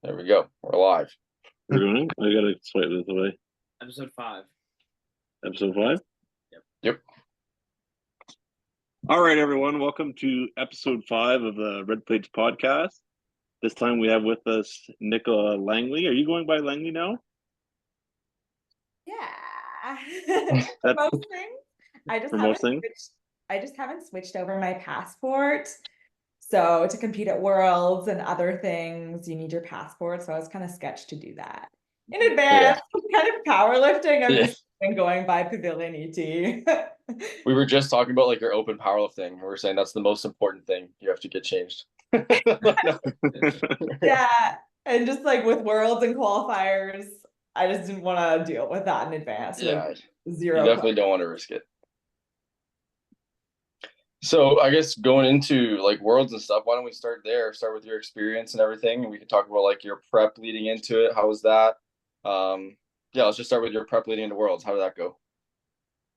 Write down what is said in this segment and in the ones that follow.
There we go. We're live. We're doing it? I gotta swipe this away. Episode 5. Episode 5? Yep. All right, everyone. Welcome to episode 5 of the Red Plates podcast. This time we have with us Nicola Langley. Are you going by Langley now? Yeah. For most things. I just haven't switched over my passport. So to compete at Worlds and other things, you need your passport. So I was kind of sketched to do that in advance. Kind of powerlifting. I've just been going by Pavilion ET. We were just talking about like your open powerlifting. We were saying that's the most important thing. You have to get changed. Yeah. And just like with Worlds and qualifiers, I just didn't want to deal with that in advance. Yeah. Zero. You definitely don't want to risk it. So I guess going into like Worlds and stuff, why don't we start there? Start with your experience and everything, and we can talk about like your prep leading into it. How was that? Let's just start with your prep leading into Worlds. How did that go?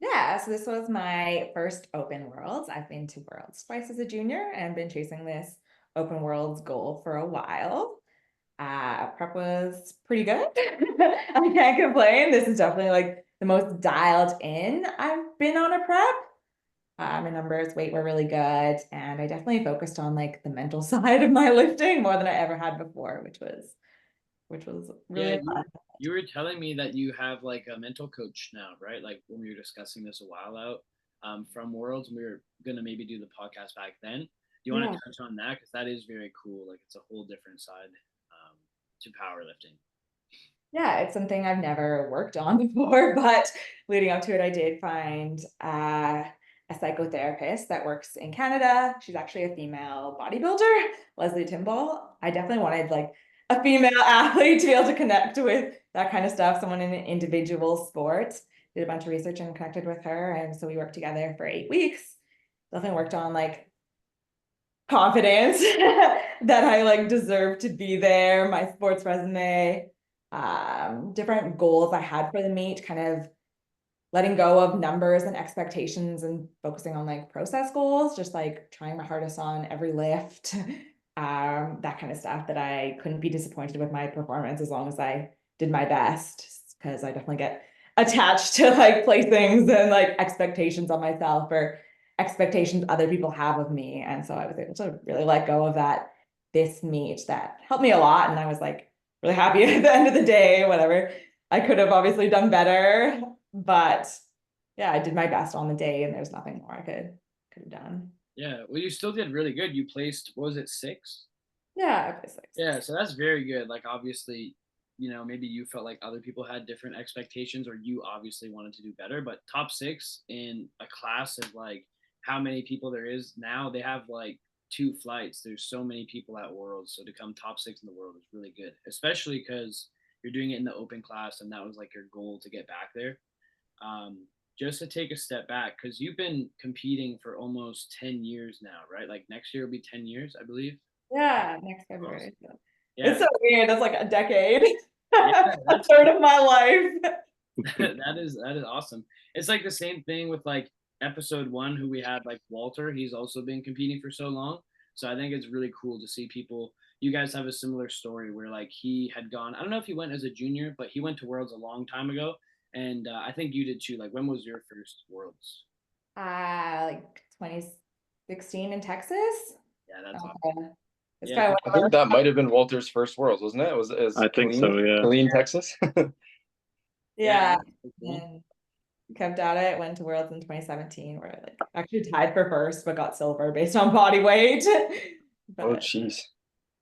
Yeah, so this was my first open Worlds. I've been to Worlds twice as a junior and been chasing this open Worlds goal for a while. Prep was pretty good. I can't complain. This is definitely like the most dialed in I've been on a prep. My numbers, weight were really good, and I definitely focused on like the mental side of my lifting more than I ever had before, which was really fun. You were telling me that you have like a mental coach now, right? Like when we were discussing this a while out from Worlds, we were gonna maybe do the podcast back then. Do you want to touch on that? Because that is very cool. Like it's a whole different side to powerlifting. Yeah, it's something I've never worked on before, but leading up to it, I did find a psychotherapist that works in Canada. She's actually a female bodybuilder, Leslie Timball. I definitely wanted like a female athlete to be able to connect with that kind of stuff, someone in an individual sport. Did a bunch of research and connected with her. And so we worked together for 8 weeks. Definitely worked on like confidence that I like deserve to be there, my sports resume, different goals I had for the meet, kind of letting go of numbers and expectations and focusing on like process goals, just like trying my hardest on every lift, that kind of stuff, that I couldn't be disappointed with my performance as long as I did my best, because I definitely get attached to like placings and like expectations on myself or expectations other people have of me. And so I was able to really let go of that this meet. That helped me a lot. And I was like really happy at the end of the day. Whatever, I could have obviously done better, but yeah, I did my best on the day, and there's nothing more I could have done. Yeah, well, you still did really good. You placed, what was it, 6? Yeah, I placed 6. Yeah, so that's very good. Like obviously, maybe you felt like other people had different expectations, or you obviously wanted to do better. But top 6 in a class of like how many people there is now, they have like 2 flights. There's so many people at Worlds, so to come top 6 in the world is really good, especially because you're doing it in the open class, and that was like your goal to get back there. Just to take a step back, because you've been competing for almost 10 years now, right? Like next year will be 10 years, I believe. Yeah, next February. Awesome. Yeah. It's so weird. That's like a decade. Yeah, a third of my life. that is awesome. It's like the same thing with like episode 1, who we had like Walter. He's also been competing for so long. So I think it's really cool to see people. You guys have a similar story where like he had gone, I don't know if he went as a junior, but he went to Worlds a long time ago. And I think you did too. Like, when was your first Worlds? Like 2016 in Texas. Yeah, that's awesome. I think that might have been Walter's first Worlds, wasn't it? I think so, yeah. Killeen, Texas. Yeah. And kept at it, went to Worlds in 2017, where I like actually tied for first, but got silver based on body weight. Oh, jeez.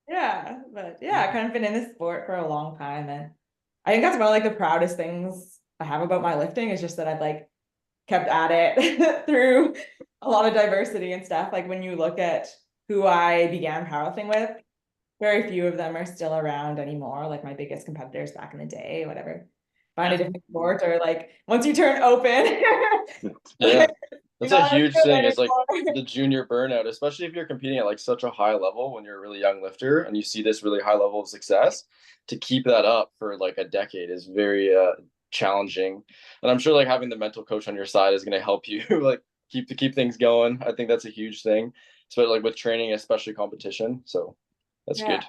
Yeah, but yeah, I've kind of been in this sport for a long time, and I think that's one of like the proudest things I have about my lifting, is just that I've like kept at it through a lot of diversity and stuff. Like when you look at who I began powerlifting with, very few of them are still around anymore. Like my biggest competitors back in the day, whatever. Find a different sport, or like once you turn open. Yeah, that's a huge thing, is like the junior burnout, especially if you're competing at like such a high level when you're a really young lifter and you see this really high level of success. To keep that up for like a decade is very challenging, and I'm sure like having the mental coach on your side is going to help you like keep things going. I think that's a huge thing, especially like with training, especially competition. So that's good.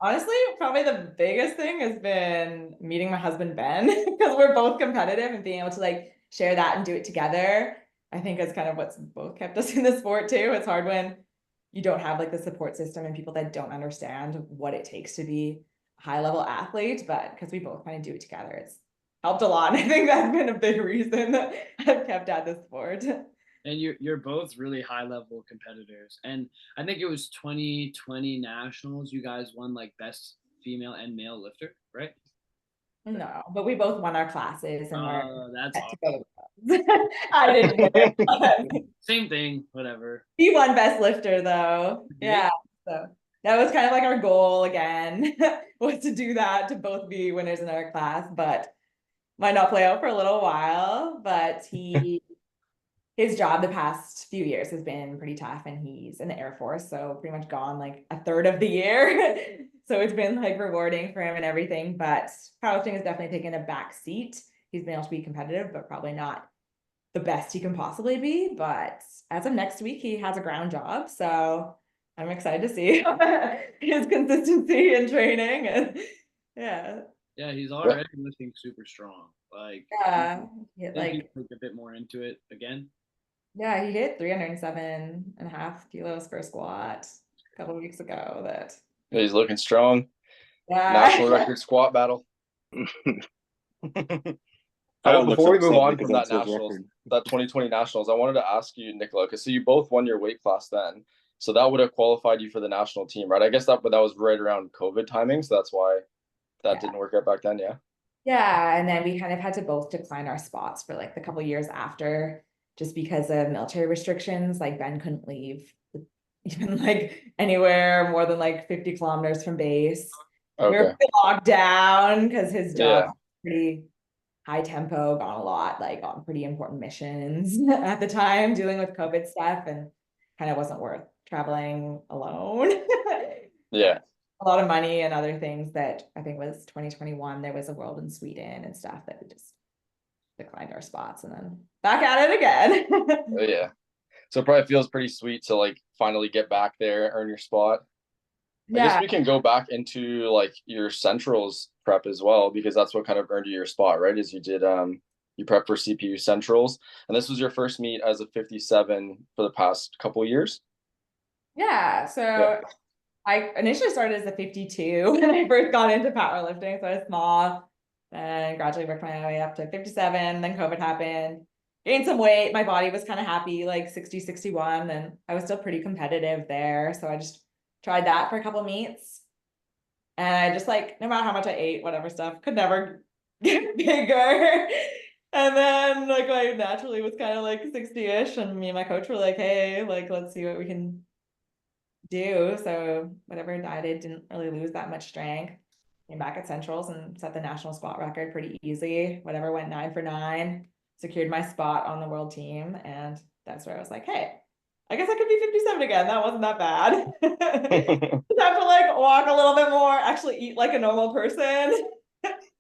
Honestly, probably the biggest thing has been meeting my husband Ben, because we're both competitive, and being able to like share that and do it together, I think is kind of what's both kept us in the sport too. It's hard when you don't have like the support system and people that don't understand what it takes to be a high level athlete, but because we both kind of do it together, it's helped a lot. And I think that's been a big reason that I've kept at the sport. And you're both really high level competitors. And I think it was 2020 nationals. You guys won like best female and male lifter, right? No, but we both won our classes and we're That's set to awesome. go. I didn't win. But Same thing, whatever. he won best lifter though. Yeah. So that was kind of like our goal again, was to do that, to both be winners in our class, but might not play out for a little while. But his job the past few years has been pretty tough, and he's in the Air Force, so pretty much gone like a third of the year. So it's been like rewarding for him and everything, but powerlifting has definitely taken a back seat. He's been able to be competitive, but probably not the best he can possibly be. But as of next week, he has a ground job, so I'm excited to see his consistency in training. And yeah, he's already looking super strong. Like, yeah, I think he's like a bit more into it again. Yeah, he hit 307.5 kilos for a squat a couple of weeks ago. He's looking strong. Yeah. National record squat battle. Before we move on from that nationals, that 2020 nationals, I wanted to ask you, Nicola, because so you both won your weight class then, so that would have qualified you for the national team, right? I guess that was right around COVID timing, so that's why that didn't work out back then. Yeah, and then we kind of had to both decline our spots for like the couple years after, just because of military restrictions. Like Ben couldn't leave even like anywhere more than like 50 kilometers from base. Okay. We were locked down because his job was pretty high tempo, gone a lot, like on pretty important missions at the time, dealing with COVID stuff, and kind of wasn't worth traveling alone. Yeah. A lot of money and other things that I think was 2021. There was a world in Sweden and stuff that we just declined our spots, and then back at it again. Oh, yeah. So it probably feels pretty sweet to like finally get back there, earn your spot. Yeah. I guess we can go back into like your centrals prep as well, because that's what kind of earned you your spot, right? Is you did you prep for CPU centrals, and this was your first meet as a 57 for the past couple of years. Yeah. So I initially started as a 52 when I first got into powerlifting, so I was small, and gradually worked my way up to 57. Then COVID happened, gained some weight. My body was kind of happy, like 60, 61, and I was still pretty competitive there. So I just tried that for a couple meets. And I just like, no matter how much I ate, whatever stuff, could never get bigger. And then like I naturally was kind of like 60-ish, and me and my coach were like, hey, like, let's see what we can do. So whatever I did, didn't really lose that much strength. Came back at centrals and set the national squat record pretty easy. Whatever, went 9 for 9, secured my spot on the world team. And that's where I was like, hey, I guess I could be 57 again. That wasn't that bad. Just have to like walk a little bit more, actually eat like a normal person.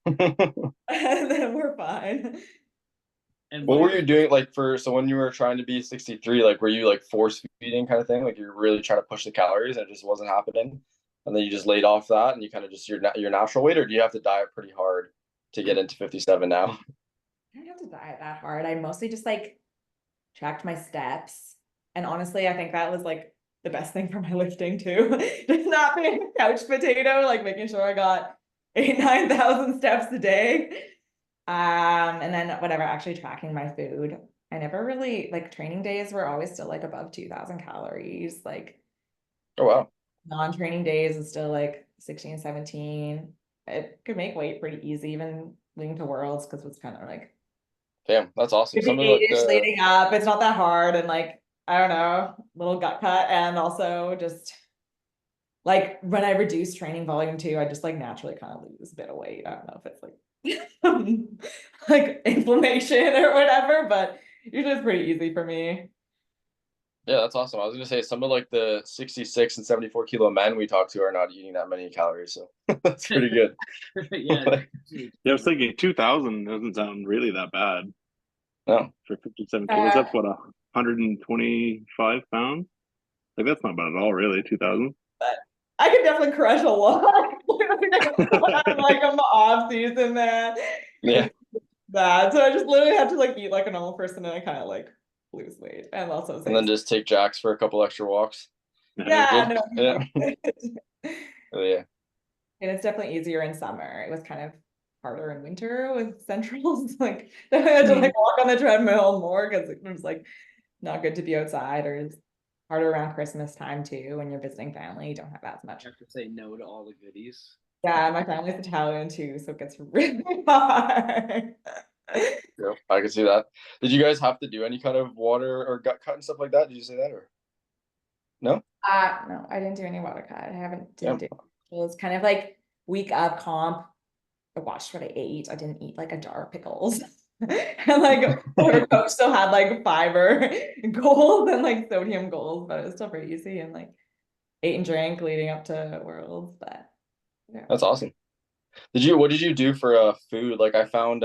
And then we're fine. And what were you doing like so when you were trying to be 63, like were you like force feeding kind of thing? Like you're really trying to push the calories and it just wasn't happening? And then you just laid off that and you kind of just your natural weight, or do you have to diet pretty hard to get into 57 now? I don't have to diet that hard. I mostly just like tracked my steps. And honestly, I think that was like the best thing for my lifting too. Just not being a couch potato, like making sure I got 9,000 steps a day. And then whatever, actually tracking my food. I never really, like, training days were always still like above 2,000 calories. Like, oh wow, non-training days is still like 16, 17. It could make weight pretty easy, even leading to worlds, because it's kind of like, damn, that's awesome. Something like leading up, it's not that hard, and like, I don't know, little gut cut. And also just like when I reduce training volume too, I just like naturally kind of lose a bit of weight. I don't know if it's like like inflammation or whatever, but usually it's pretty easy for me. Yeah, that's awesome. I was gonna say some of like the 66 and 74 kilo men we talk to are not eating that many calories, so that's pretty good. Yeah, I was thinking 2,000 doesn't sound really that bad. No, for 57 kilos, that's what, 125 pounds. Like that's not bad at all, really. 2,000. But I could definitely crush a lot. Like I'm the off season, man. Yeah. That. So I just literally had to like eat like a normal person and I kind of like lose weight and also And then just take Jax for a couple extra walks. yeah, no, Yeah. Oh, yeah. and it's definitely easier in summer. It was kind of harder in winter with centrals. Like I had to like walk on the treadmill more because it was like not good to be outside, or it's harder around Christmas time too when you're visiting family. You don't have as much. You have to say no to all the goodies. Yeah, my family's Italian too, so it gets really hard. Yep, I can see that. Did you guys have to do any kind of water or gut cut and stuff like that? Did you say that or no? No, I didn't do any water cut. I haven't Yeah. didn't do it. It was kind of like week of comp. I watched what I ate. I didn't eat like a jar of pickles. And like our coach still had like fiber goals and like sodium goals, but it was still pretty easy and like ate and drank leading up to Worlds. But yeah. That's awesome. What did you do for food? Like I found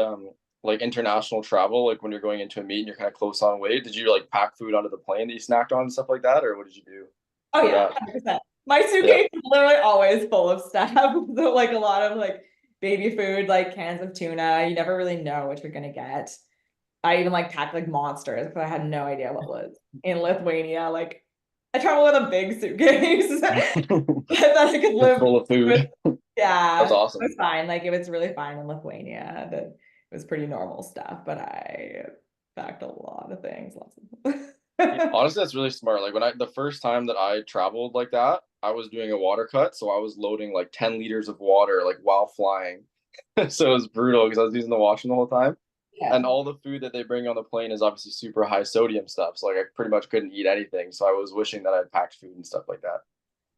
like international travel, like when you're going into a meet and you're kind of close on weight, did you like pack food onto the plane that you snacked on and stuff like that, or what did you do? Oh for yeah, that? 100%. My suitcase is literally always full of stuff. So like a lot of like baby food, like cans of tuna. You never really know what you're gonna get. I even like packed like monsters because I had no idea what was in Lithuania. Like I travel with a big suitcase that I could It's live full of with. food. Yeah, That's awesome. it was fine. Like it was really fine in Lithuania. That it was pretty normal stuff, but I packed a lot of things. Lots of Honestly, that's really smart. Like the first time that I traveled like that, I was doing a water cut, so I was loading like 10 liters of water like while flying. So it was brutal because I was using the washroom the whole time. yeah. And all the food that they bring on the plane is obviously super high sodium stuff. So like I pretty much couldn't eat anything. So I was wishing that I'd packed food and stuff like that.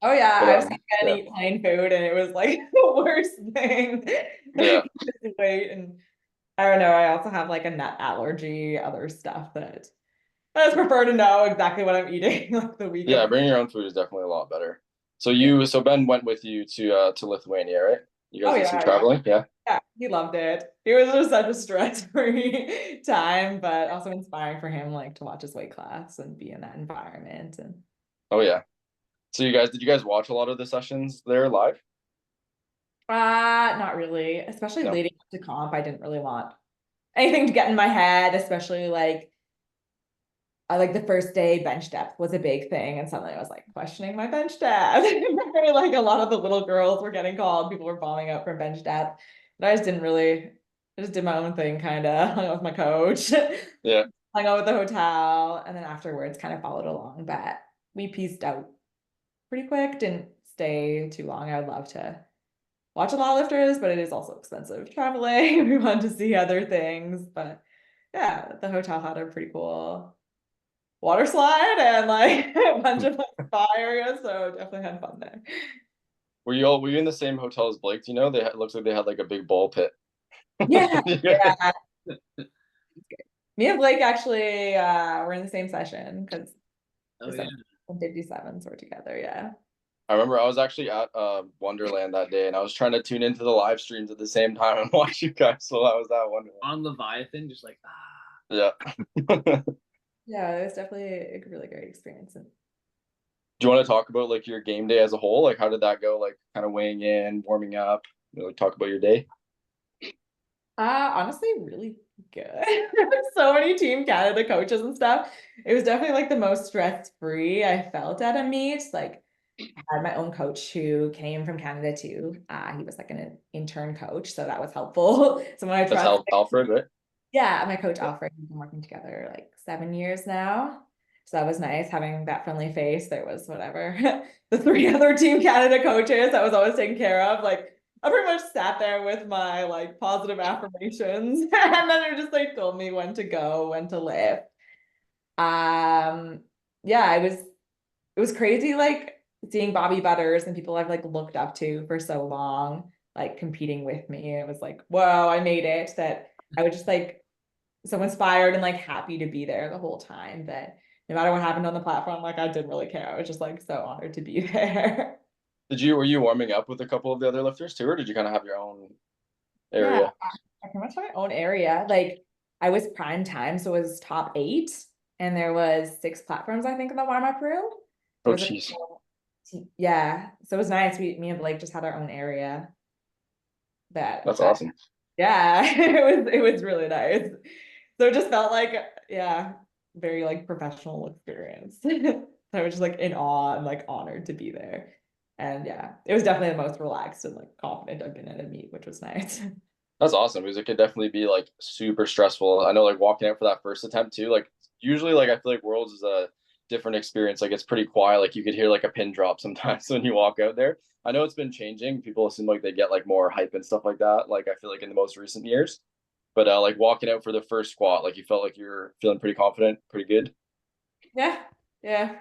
Oh yeah, But I've seen men eat plain food and it was like the worst thing. Yeah. Wait, and I don't know. I also have like a nut allergy, other stuff that I just prefer to know exactly what I'm eating like the week Yeah, of. bringing your own food is definitely a lot better. So Ben went with you to Lithuania, right? You Oh guys did some yeah, traveling, yeah. yeah, he loved it. It was just such a stress-free time, but also inspiring for him like to watch his weight class and be in that environment. And Oh yeah. So did you guys watch a lot of the sessions there live? not really, especially No. leading up to comp. I didn't really want anything to get in my head, especially like I like the first day bench depth was a big thing, and suddenly I was like questioning my bench depth. Like a lot of the little girls were getting called, people were bombing up from bench depth. But I just did my own thing, kind of hung out with my coach, Yeah. hung out with the hotel, and then afterwards kind of followed along. But we pieced out pretty quick, didn't stay too long. I would love to watch a lot of lifters, but it is also expensive traveling. We wanted to see other things, but yeah, the hotel had a pretty cool water slide and like a bunch of like spa areas. So definitely had fun there. Were you in the same hotel as Blake? Do you know? It looks like they had like a big ball pit. Yeah, yeah. Me and Blake actually were in the same session because Oh the yeah. 57s were together. Yeah. I remember I was actually at Wonderland that day and I was trying to tune into the live streams at the same time and watch you guys while I was at Wonderland. On Leviathan, just like Yeah. Yeah, it was definitely a really great experience. And Do you want to talk about like your game day as a whole? Like how did that go? Like kind of weighing in, warming up, like talk about your day? honestly, really good. So many Team Canada coaches and stuff. It was definitely like the most stress-free I felt at a meet. Like I had my own coach who came from Canada too. He was like an intern coach, so that was helpful. Someone I That's trust. Alfred, right? Yeah, my coach Alfred, we've been working together like 7 years now. So that was nice having that friendly face. There was whatever the three other Team Canada coaches I was always taken care of. Like I pretty much sat there with my like positive affirmations, and then it just like told me when to go, when to lift. Yeah, it was crazy like seeing Bobby Butters and people I've like looked up to for so long, like competing with me. It was like, whoa, I made it. That I was just like so inspired and like happy to be there the whole time that no matter what happened on the platform, like I didn't really care. I was just like so honored to be there. Were you warming up with a couple of the other lifters too, or did you kind of have your own Yeah, area? I pretty much had my own area. Like I was prime time, so it was top 8, and there was 6 platforms, I think, in the warm-up room. There Oh was a jeez. Yeah, so it was nice. Me and Blake just had our own area. That's awesome. Yeah, it was really nice. So it just felt like, yeah, very like professional experience. I was just like in awe and like honored to be there. And yeah, it was definitely the most relaxed and like confident I've been at a meet, which was nice. That's awesome because it could definitely be like super stressful. I know like walking out for that first attempt too, like usually like I feel like Worlds is a different experience. Like it's pretty quiet. Like you could hear like a pin drop sometimes when you walk out there. I know it's been changing. People seem like they get like more hype and stuff like that. Like I feel like in the most recent years. But like walking out for the first squat, like you felt like you're feeling pretty confident, pretty good. Yeah, yeah.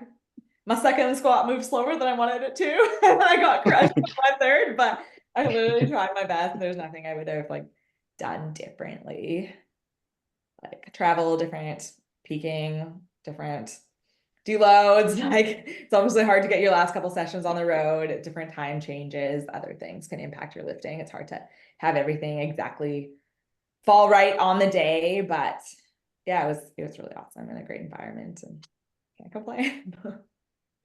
My second squat moved slower than I wanted it to. And I got crushed on my third, but I literally tried my best. There's nothing I would have like done differently. Like travel different, peaking different, deloads. Like it's obviously hard to get your last couple sessions on the road. Different time changes, other things can impact your lifting. It's hard to have everything exactly fall right on the day, but yeah, it was really awesome and a great environment and can't complain.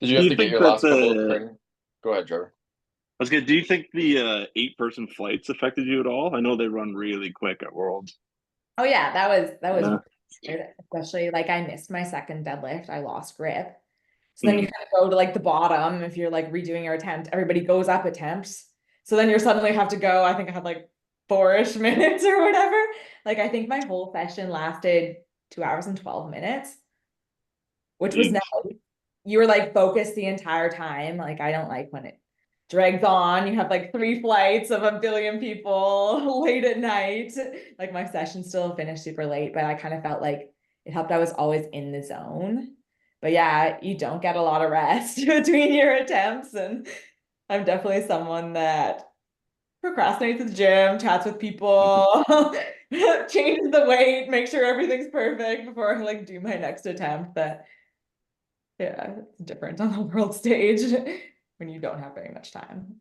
Did you Do have you to get think your that last couple of training? Go ahead, Trevor. I was good. Do you think the 8-person flights affected you at all? I know they run really quick at Worlds. Oh yeah, that was Yeah. weird, especially like I missed my second deadlift. I lost grip. So then you Mm. kind of go to like the bottom if you're like redoing your attempt. Everybody goes up attempts. So then you suddenly have to go. I think I had like 4-ish minutes or whatever. Like I think my whole session lasted 2 hours and 12 minutes, which was Jeez. nice. You were like focused the entire time. Like I don't like when it drags on. You have like 3 flights of a billion people late at night. Like my session still finished super late, but I kind of felt like it helped. I was always in the zone. But yeah, you don't get a lot of rest between your attempts. And I'm definitely someone that procrastinates at the gym, chats with people, changes the weight, make sure everything's perfect before I like do my next attempt. That yeah, it's different on the world stage when you don't have very much time.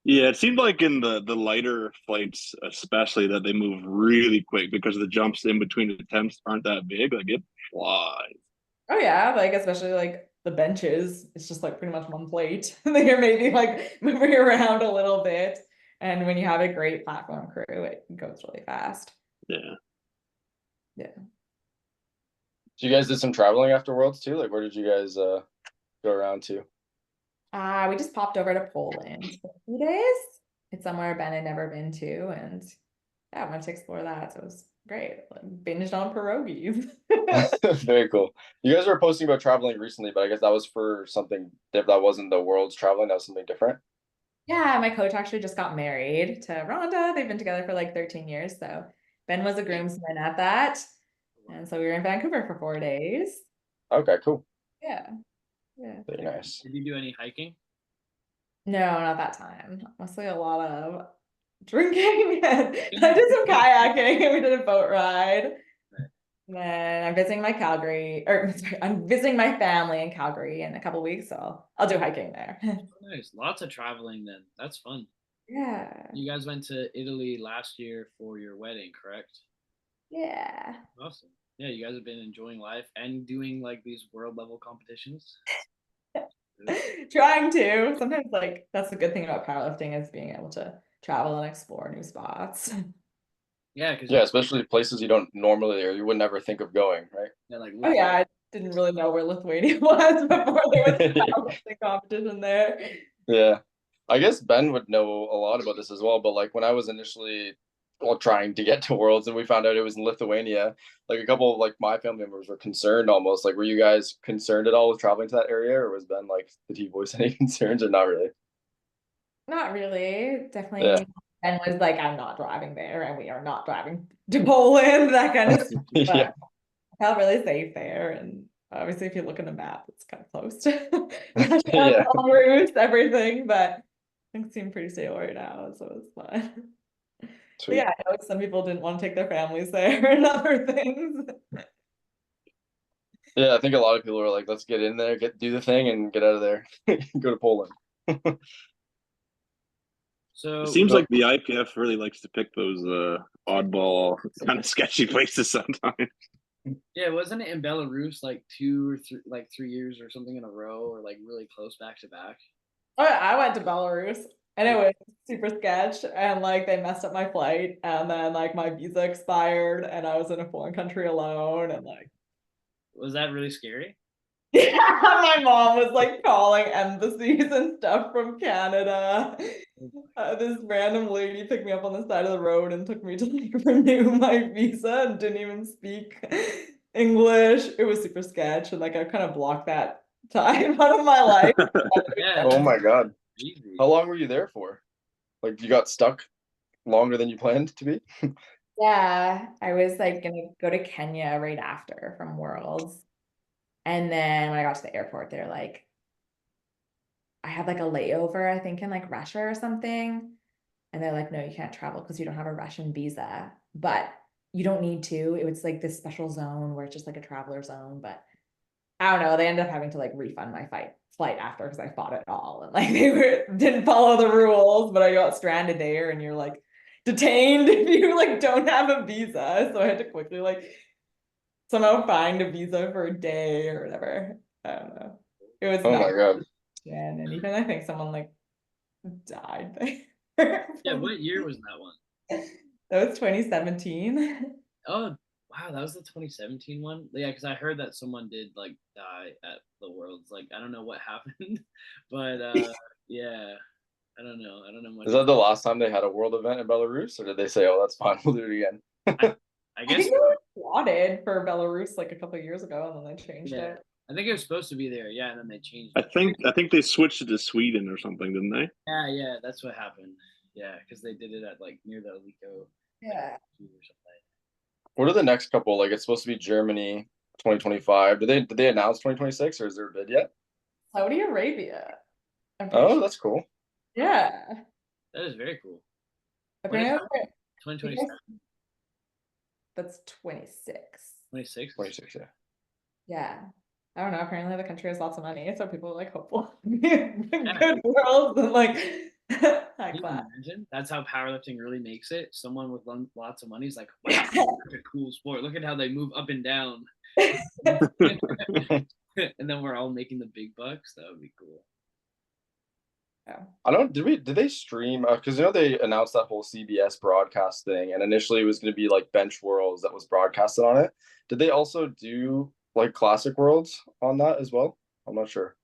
Yeah, it seemed like in the lighter flights, especially, that they move really quick because the jumps in between attempts aren't that big. Like it flies. Oh yeah, like especially like the benches, it's just like pretty much one plate. Then you're maybe like moving around a little bit. And when you have a great platform crew, it goes really fast. Yeah. Yeah. So you guys did some traveling after Worlds too? Like where did you guys go around to? We just popped over to Poland for a few days. It's somewhere Ben had never been to, and yeah, I wanted to explore that. So it was great. Like, binged on pierogies. Very cool. You guys were posting about traveling recently, but I guess that was for something that wasn't the World's traveling. That was something different. Yeah, my coach actually just got married to Rhonda. They've been together for like 13 years. So Ben was a groomsman at that. And so we were in Vancouver for 4 days. Okay, cool. Yeah. Yeah. Very nice. Did you do any hiking? No, not that time. Mostly a lot of drinking. And I did some kayaking and we did a boat ride. And then I'm visiting my Calgary, or sorry, I'm visiting my family in Calgary in a couple weeks, so I'll do hiking there. Nice. Lots of traveling then. That's fun. Yeah. You guys went to Italy last year for your wedding, correct? Yeah. Awesome. Yeah, you guys have been enjoying life and doing like these world level competitions. Trying to. Sometimes like that's the good thing about powerlifting is being able to travel and explore new spots. Yeah, because Yeah, especially places you don't normally or you would never think of going, right? yeah, like Oh yeah, I didn't really know where Lithuania was before there was a powerlifting competition there. Yeah. I guess Ben would know a lot about this as well, but like when I was initially trying to get to Worlds and we found out it was in Lithuania, like a couple of like my family members were concerned almost. Like were you guys concerned at all with traveling to that area or was Ben like did he voice any concerns or not really? Not really. Yeah. Definitely. Ben was like, I'm not driving there and we are not driving to Poland, that kind of stuff. Yeah. But I felt really safe there. And obviously, if you look at a map, it's kind of close to Yeah. all routes, everything, but things seem pretty stable right now. So it's fun. But Sweet. yeah, I know some people didn't want to take their families there and other things. Yeah, I think a lot of people are like, let's get in there, do the thing and get out of there. Go to Poland. so It seems like the IPF really likes to pick those oddball kind of sketchy places sometimes. yeah, wasn't it in Belarus like 2 or 3 3 years or something in a row or like really close back to back? I went to Belarus and it was super sketch and like they messed up my flight and then like my visa expired and I was in a foreign country alone and like Was that really scary? yeah, my mom was like calling embassies and stuff from Canada. This random lady picked me up on the side of the road and took me to like renew my visa and didn't even speak English. It was super sketch and like I kind of blocked that time out of my life. Yeah. Oh my God. Easy. How long were you there for? Like you got stuck longer than you planned to be? Yeah, I was like gonna go to Kenya right after from Worlds. And then when I got to the airport, they're like, I had like a layover, I think, in like Russia or something. And they're like, no, you can't travel because you don't have a Russian visa. But you don't need to. It was like this special zone where it's just like a traveler zone. But I don't know. They ended up having to like refund my flight after because I fought it all. And like didn't follow the rules, but I got stranded there and you're like detained if you like don't have a visa. So I had to quickly like somehow find a visa for a day or whatever. I don't know. It was Oh not my God. and even I think someone like died there. Yeah, what year was that one? That was 2017. Oh, wow, that was the 2017 one. Yeah, because I heard that someone did like die at the Worlds. Like, I don't know what happened, but yeah, I don't know. I don't know much. Is that the last time they had a world event in Belarus, or did they say, "Oh, that's fine, we'll do it again"? I I guess. think they were swatted for Belarus like a couple of years ago and then they changed Yeah, it. I think it was supposed to be there. Yeah, and then they changed I it. think they switched it to Sweden or something, didn't they? Yeah, yeah, that's what happened. Yeah, because they did it at like near the Alico Yeah. or something. What are the next couple? Like it's supposed to be Germany 2025. Did they announce 2026 or is there a bid yet? Saudi Arabia. I'm pretty Oh, sure. that's cool. Yeah. That is very cool. When is Apparently, 2027? that's 26. 26? 26, yeah. Yeah. I don't know. Apparently the country has lots of money, so people are like hopeful. Yeah. Good world and like high Can you class. imagine? That's how powerlifting really makes it. Someone with lots of money is like, wow, such a cool sport. Look at how they move up and down. And then we're all making the big bucks. That would be cool. Yeah. I don't. Did they stream? Because they announced that whole CBS broadcast thing, and initially it was going to be like Bench Worlds that was broadcasted on it. Did they also do like Classic Worlds on that as well? I'm not sure.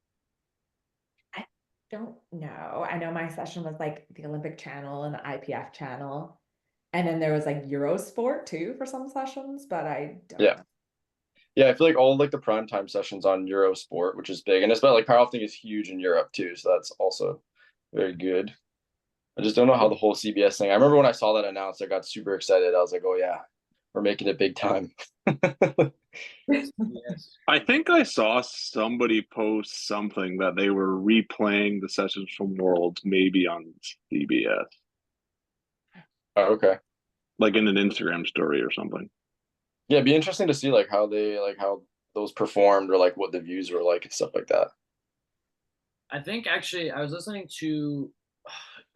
I don't know. I know my session was like the Olympic channel and the IPF channel. And then there was like Eurosport too for some sessions, but I don't Yeah. know. Yeah, I feel like all like the primetime sessions on Eurosport, which is big, and it's about like powerlifting is huge in Europe too, so that's also very good. I just don't know how the whole CBS thing. I remember when I saw that announced, I got super excited. I was like, "Oh yeah, we're making it big time." Yes. I think I saw somebody post something that they were replaying the sessions from Worlds, maybe on CBS, Oh, okay. like in an Instagram story or something. Yeah, it'd be interesting to see like how those performed or like what the views were like and stuff like that. I think actually I was listening to,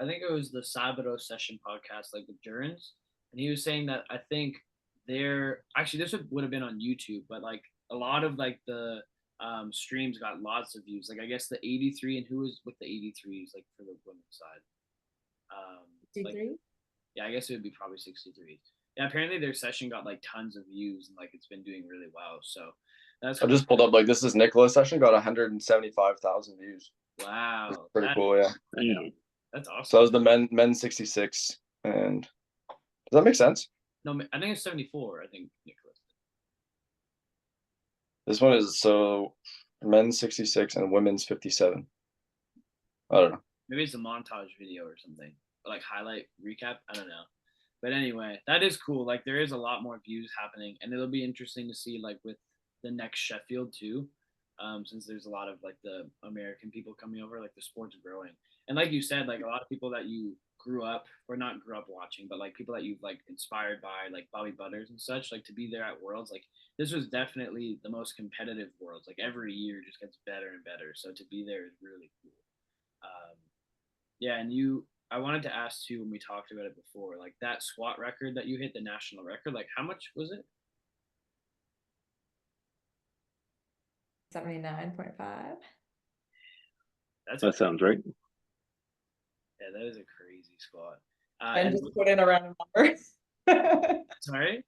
I think it was the Sabado Session podcast, like with Durans, and he was saying that I think actually this would have been on YouTube, but like a lot of like the streams got lots of views. Like I guess the 83 and who was with the 83s like for the women's side. Like 63? yeah, I guess it would be probably 63. Yeah, apparently their session got like tons of views and like it's been doing really well. So that's I just pulled up like this is Nicola's session, got 175,000 views. wow. Pretty cool, yeah. Yeah. That's awesome. So that was the men 66, and does that make sense? No, I think it's 74. I think Nicholas. This one is so men's 66 and women's 57. I don't know. Maybe it's a montage video or something, or like highlight recap. I don't know. But anyway, that is cool. Like there is a lot more views happening, and it'll be interesting to see like with the next Sheffield too, since there's a lot of like the American people coming over. Like the sport's growing, and like you said, like a lot of people that you grew up or not grew up watching, but like people that you've like inspired by, like Bobby Butters and such, like to be there at Worlds, like this was definitely the most competitive Worlds. Like every year just gets better and better. So to be there is really cool. Um, yeah, and I wanted to ask too when we talked about it before, like that squat record that you hit, the national record, like how much was it? 79.5. That's That sounds right. Yeah, that is a crazy squat. Ben just put in a random number. Sorry?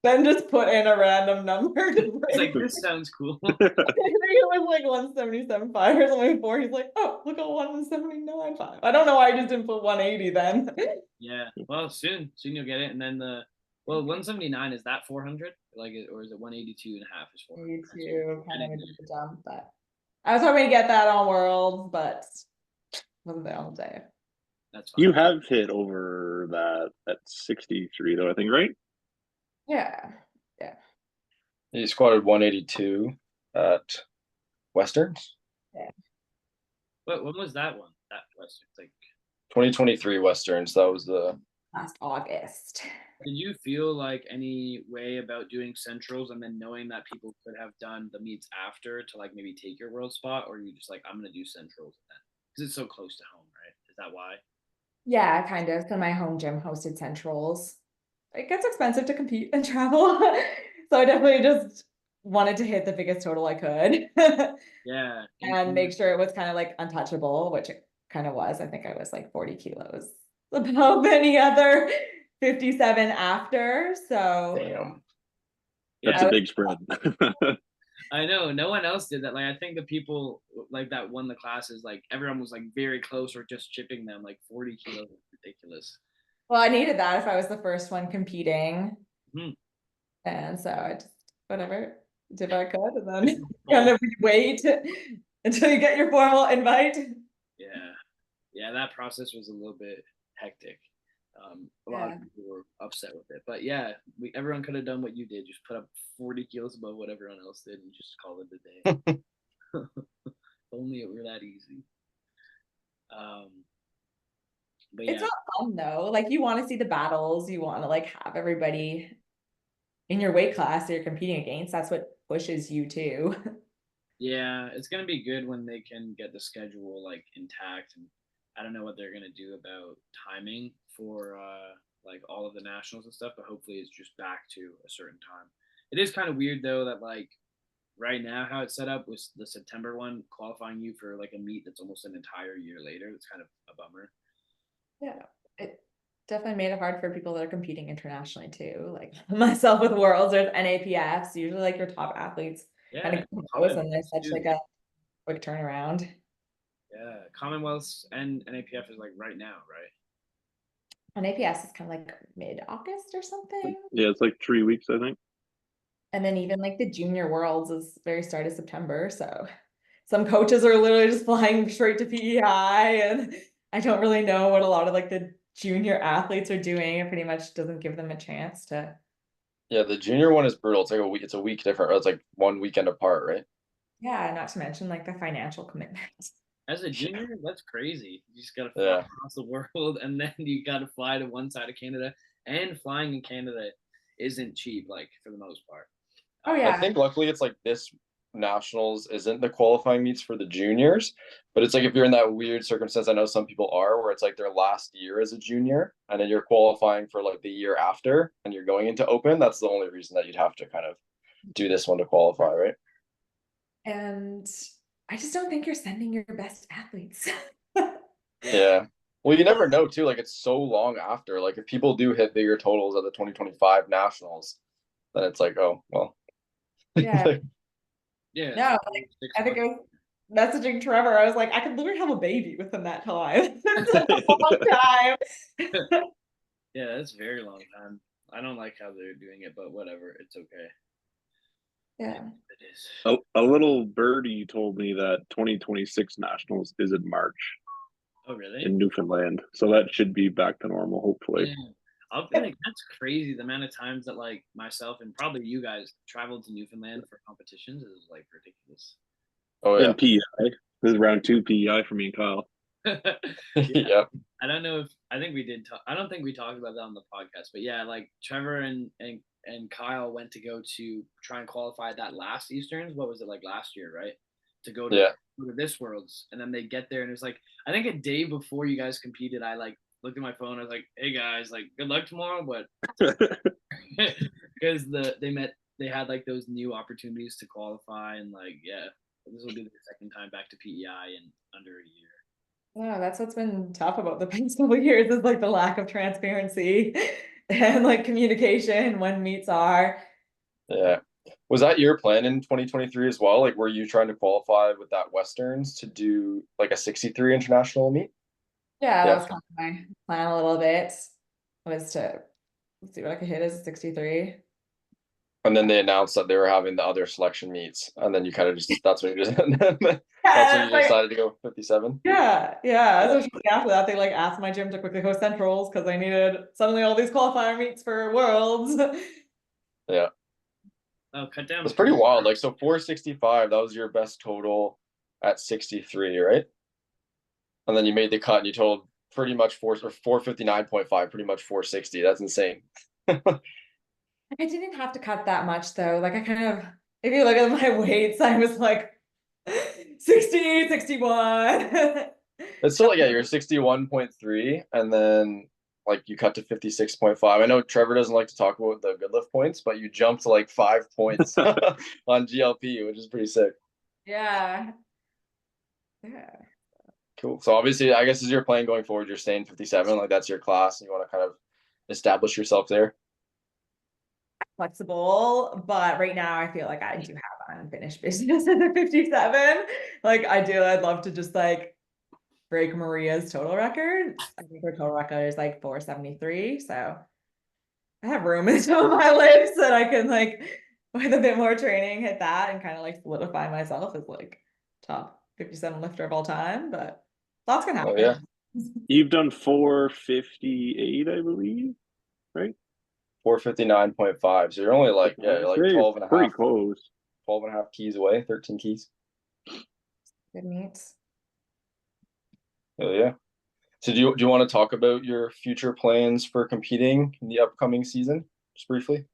Ben just put in a random number to It's bring. like, this sounds cool. I think it was like 177.5 or something before. He's like, oh, look at 179.5. I don't know why I just didn't put 180 then. Yeah. Well, soon you'll get it. And then 179, is that 400? Like, or is it 182 and a half is 400? 82 kind of a the jump, but I was hoping to get that on Worlds, but wasn't there on the day. That's fine. You have hit over that at 63 though, I think, right? Yeah. He squatted 182 at Westerns. Yeah. But when was that one? That Western, like 2023 Westerns. That was the Last August. Did you feel like any way about doing centrals and then knowing that people could have done the meets after to like maybe take your world spot, or you just like, I'm gonna do centrals then because it's so close to home, right? Is that why? Yeah, kind of. So my home gym hosted centrals. It gets expensive to compete and travel. So I definitely just wanted to hit the biggest total I could. Yeah. And make sure it was kind of like untouchable, which it kind of was. I think I was like 40 kilos above any other 57 after. So damn. That's a big spread. I know no one else did that. Like I think the people like that won the classes, like everyone was like very close or just chipping them. Like 40 kilos is ridiculous. well, I needed that if I was the first one competing. Mhm. And so I just whatever did what I could, and then kind of wait until you get your formal invite. Yeah, that process was a little bit hectic. A lot of people were upset with it, but yeah, everyone could have done what you did, just put up 40 kilos above what everyone else did, and just call it a day. Only it were that easy. But yeah, It's not fun though. Like you want to see the battles, you want to like have everybody in your weight class that you're competing against. That's what pushes you too. yeah, it's gonna be good when they can get the schedule like intact, and I don't know what they're gonna do about timing for like all of the nationals and stuff, but hopefully it's just back to a certain time. It is kind of weird though that like right now how it's set up with the September one qualifying you for like a meet that's almost an entire year later. It's kind of a bummer. Yeah, it definitely made it hard for people that are competing internationally too. Like myself with Worlds or NAPFs, usually like your top athletes kind of close, and there's such like a quick turnaround. Yeah, Commonwealths and NAPF is like right now, right? NAPS is kind of like mid-August or something. Yeah, it's like 3 weeks, I think. And then even like the junior worlds is very start of September. So some coaches are literally just flying straight to PEI, and I don't really know what a lot of like the junior athletes are doing. It pretty much doesn't give them a chance to. Yeah, the junior one is brutal. It's like a week. It's a week different. It's like 1 weekend apart, right? Yeah, not to mention like the financial commitments. As a junior, that's crazy. You just gotta fly Yeah. across the world, and then you gotta fly to one side of Canada. And flying in Canada isn't cheap, like for the most part. Oh yeah. I think luckily it's like this nationals isn't the qualifying meets for the juniors, but it's like if you're in that weird circumstance, I know some people are, where it's like their last year as a junior, and then you're qualifying for like the year after, and you're going into open. That's the only reason that you'd have to kind of do this one to qualify, right? And I just don't think you're sending your best athletes. Yeah. Well, you never know too. Like it's so long after. Like if people do hit bigger totals at the 2025 nationals, then it's like, oh well. Yeah. Like, Yeah. No, like, I think I was messaging Trevor. I was like, I could literally have a baby within that time. It's a long time. Yeah, that's a very long time. I don't like how they're doing it, but whatever. It's okay. Yeah. It is. A little birdie told me that 2026 nationals is in March Oh, really? in Newfoundland, so that should be back to normal, hopefully. Yeah. I'll be like, that's crazy. The amount of times that like myself and probably you guys traveled to Newfoundland for competitions is like ridiculous. oh yeah. And PEI. This is round 2 PEI for me and Kyle. Yeah. I don't know if I think we did. I don't think we talked about that on the podcast, but yeah, like Trevor and Kyle went to go to try and qualify that last Easterns. What was it like last year, right? To go to, go to this Worlds, and then they get there, and it was like I think a day before you guys competed, I like looked at my phone. I was like, "Hey guys, like good luck tomorrow," but because they had like those new opportunities to qualify, and like yeah, this will be the second time back to PEI in under a year. No, that's what's been tough about the past couple of years is like the lack of transparency and like communication when meets are. Yeah. Was that your plan in 2023 as well? Like, were you trying to qualify with that Westerns to do like a 63 international meet? Yeah, that Yeah. was kind of my plan a little bit, was to see what I could hit as a 63. And then they announced that they were having the other selection meets, and then you kind of just that's when you just that's when Yeah, you like, decided to go 57. yeah. So shortly after that, they like asked my gym to quickly host centrals because I needed suddenly all these qualifier meets for worlds. Yeah, Oh, cut down. it's pretty wild. Like, so 465, that was your best total at 63, right? And then you made the cut, and you told pretty much 459.5, pretty much 460. That's insane. I didn't have to cut that much though. Like I kind of, if you look at my weights, I was like 60, 61. It's still like, yeah, you're 61.3, and then like you cut to 56.5. I know Trevor doesn't like to talk about the good lift points, but you jumped to like 5 points on GLP, which is pretty sick. Yeah. Yeah. Cool. So obviously, I guess as your plan going forward, you're staying 57. Like that's your class, and you want to kind of establish yourself there. Flexible, but right now I feel like I do have unfinished business at the 57. Like ideally, I'd love to just like break Maria's total record. I think her total record is like 473. So I have room in some of my lifts that I can like with a bit more training hit that and kind of like solidify myself as like top 57 lifter of all time. But lots can Oh happen. yeah, You've done 458, I believe, right? 459.5. So you're only like, yeah, you're like Hey, 12 and a pretty half, close. 12 and a half keys away, 13 keys. Good meets. Oh yeah. So do you want to talk about your future plans for competing in the upcoming season, just briefly?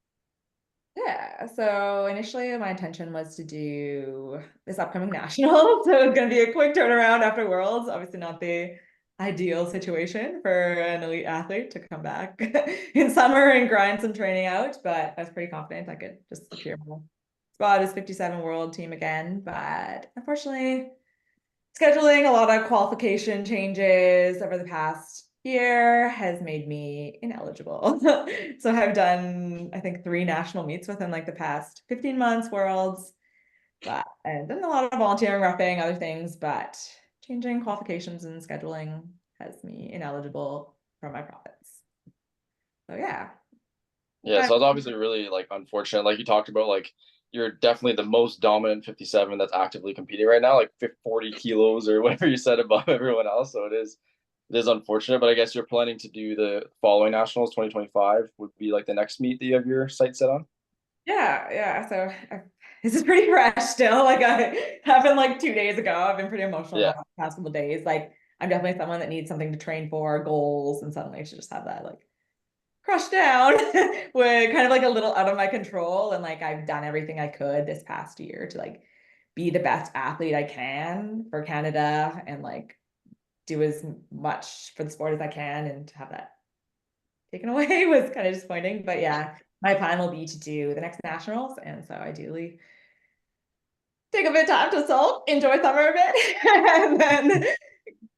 Yeah, so initially my intention was to do this upcoming national. So it's going to be a quick turnaround after Worlds. Obviously, not the ideal situation for an elite athlete to come back in summer and grind some training out, but I was pretty confident I could just secure my spot as 57 world team again. But unfortunately, scheduling a lot of qualification changes over the past year has made me ineligible. So I've done, I think, 3 national meets within like the past 15 months, worlds, but and done a lot of volunteering, repping, other things, but changing qualifications and scheduling has me ineligible for my profits. So yeah. Yeah, so it's obviously really like unfortunate. Like you talked about, like you're definitely the most dominant 57 that's actively competing right now, like 40 kilos or whatever you said above everyone else. So it is unfortunate, but I guess you're planning to do the following nationals 2025 would be like the next meet that you have your sight set on. Yeah. So this is pretty fresh still. Like I happened like 2 days ago. I've been pretty emotional Yeah. about the past couple of days. Like I'm definitely someone that needs something to train for, goals, and suddenly I should just have that like crushed down with kind of like a little out of my control. And like I've done everything I could this past year to like be the best athlete I can for Canada and like do as much for the sport as I can, and to have that taken away was kind of disappointing. But yeah, my plan will be to do the next nationals, and so ideally take a bit of time to sulk, enjoy summer a bit, and then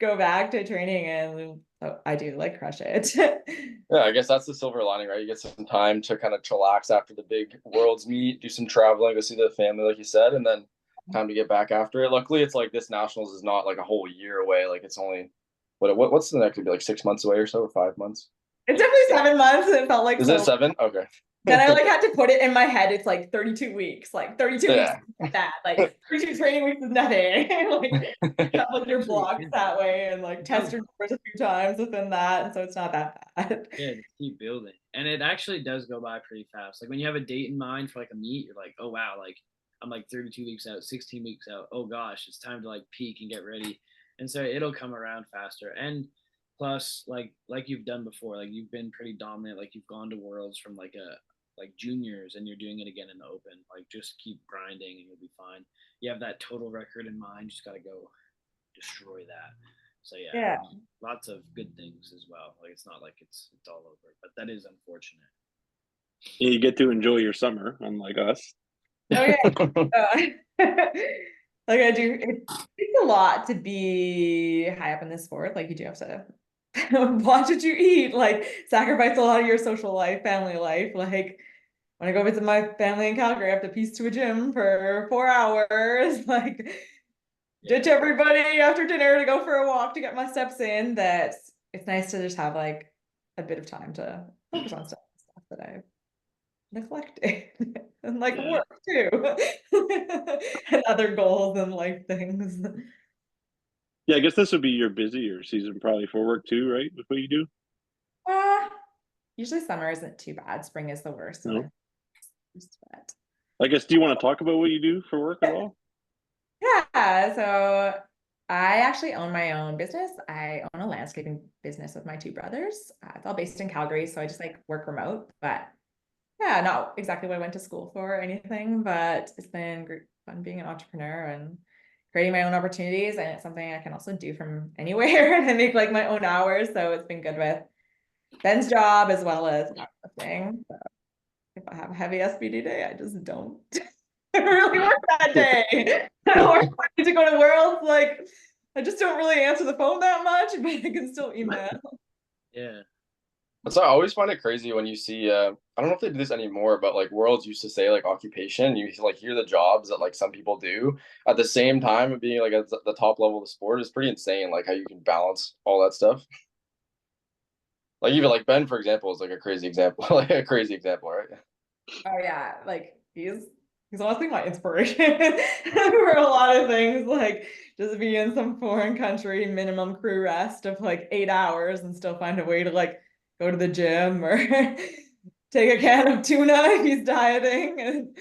go back to training and I do like crush it. Yeah, I guess that's the silver lining, right? You get some time to kind of chillax after the big worlds meet, do some traveling, go see the family, like you said, and then time to get back after it. Luckily, it's like this nationals is not like a whole year away. Like it's only what's the next? Could be like 6 months away or so, or 5 months. It's definitely 7 months, and it felt like Is so. it 7? Okay. Then I like had to put it in my head. It's like 32 weeks, like 32 weeks. Yeah. Like that, like 32 training weeks is nothing. Like you have like your blocks that way, and like test your numbers a few times within that, and so it's not that bad. Yeah, just keep building. And it actually does go by pretty fast. Like when you have a date in mind for like a meet, you're like, oh wow, like I'm like 32 weeks out, 16 weeks out. Oh gosh, it's time to like peak and get ready. And so it'll come around faster. And plus, like you've done before, like you've been pretty dominant. Like you've gone to worlds from like a like juniors, and you're doing it again in the open. Like just keep grinding and you'll be fine. You have that total record in mind. You just gotta go destroy that. So yeah, lots of good things as well. Like it's not like it's all over, but that is unfortunate. You get to enjoy your summer, unlike us. Oh yeah. Like I do, it takes a lot to be high up in this sport. Like you do have to watch what you eat, like sacrifice a lot of your social life, family life. Like when I go visit my family in Calgary, I have to piece to a gym for 4 hours, like ditch everybody after dinner to go for a walk to get my steps in. That it's nice to just have like a bit of time to focus on stuff that I've neglected and like work too and other goals and life things. Yeah, I guess this would be your busier season probably for work too, right? With what you do. Uh, Usually summer isn't too bad. Spring is the worst. No. But I guess, do you want to talk about what you do for work at all? yeah, so I actually own my own business. I own a landscaping business with my two brothers. It's all based in Calgary, so I just like work remote. But yeah, not exactly what I went to school for or anything, but it's been great fun being an entrepreneur and creating my own opportunities. And it's something I can also do from anywhere and I make like my own hours. So it's been good with Ben's job as well as powerlifting. So if I have a heavy SBD day, I just don't really work that day. Or if I need to go to Worlds, like I just don't really answer the phone that much, but I can still email. Yeah. So I always find it crazy when you see I don't know if they do this anymore, but like Worlds used to say like occupation, you like hear the jobs that like some people do at the same time of being like at the top level of the sport is pretty insane, like how you can balance all that stuff. Like even like Ben, for example, is like a crazy example, like a crazy example, right? Oh yeah, like he's honestly my inspiration for a lot of things, like just be in some foreign country, minimum crew rest of like 8 hours and still find a way to like go to the gym or take a can of tuna if he's dieting and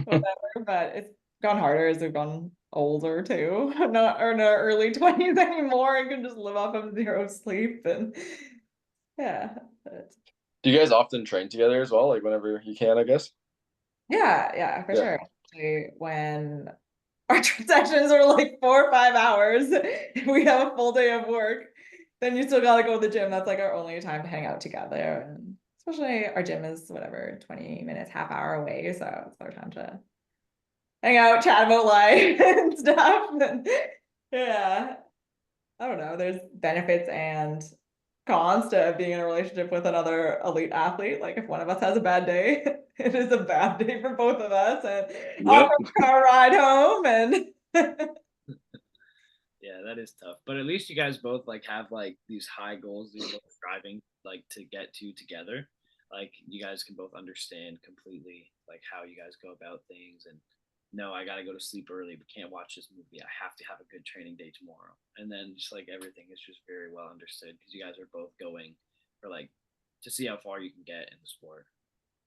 whatever. But it's gone harder as we've gone older too. I'm not in our early 20s anymore and can just live off of zero sleep and yeah. But Do you guys often train together as well, like whenever you can, I guess? yeah, for Yeah. sure. Especially when our sessions are like 4 or 5 hours, we have a full day of work, then you still gotta go to the gym. That's like our only time to hang out together. And especially our gym is whatever, 20 minutes, half hour away. So it's our time to hang out, chat about life and stuff. And yeah, I don't know. There's benefits and cons to being in a relationship with another elite athlete. Like if one of us has a bad day, it is a bad day for both of us. And Yep. awkward car ride home and Yeah, that is tough. But at least you guys both like have like these high goals that you're both striving like to get to together. Like you guys can both understand completely like how you guys go about things and no, I gotta go to sleep early, but can't watch this movie. I have to have a good training day tomorrow. And then just like everything is just very well understood because you guys are both going for like to see how far you can get in the sport.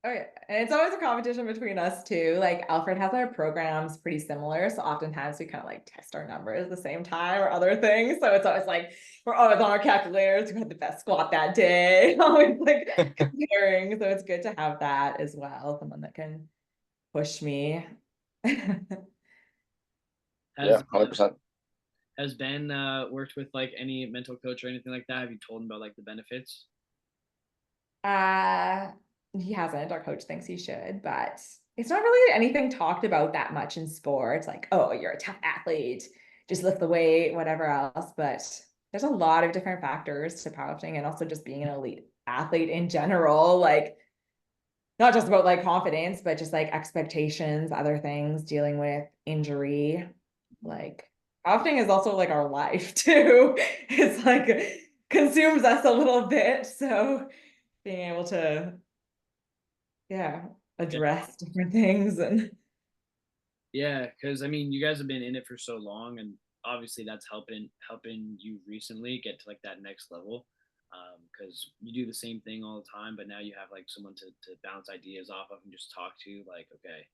oh yeah, and it's always a competition between us too. Like Alfred has our programs pretty similar, so oftentimes we kind of like test our numbers at the same time or other things. So it's always like we're always on our calculators. We had the best squat that day. Always like comparing. So it's good to have that as well. Someone that can push me. Yeah, Has 100%. has Ben worked with like any mental coach or anything like that? Have you told him about like the benefits? Uh, he hasn't. Our coach thinks he should, but it's not really anything talked about that much in sports. Like, oh, you're a tough athlete, just lift the weight, whatever else. But there's a lot of different factors to powerlifting and also just being an elite athlete in general. Like, not just about like confidence, but just like expectations, other things, dealing with injury. Like, powerlifting is also like our life too. It's like consumes us a little bit. So being able to yeah address different things and Yeah, because I mean, you guys have been in it for so long, and obviously that's helping you recently get to like that next level. Because you do the same thing all the time, but now you have like someone to bounce ideas off of and just talk to. Like, okay,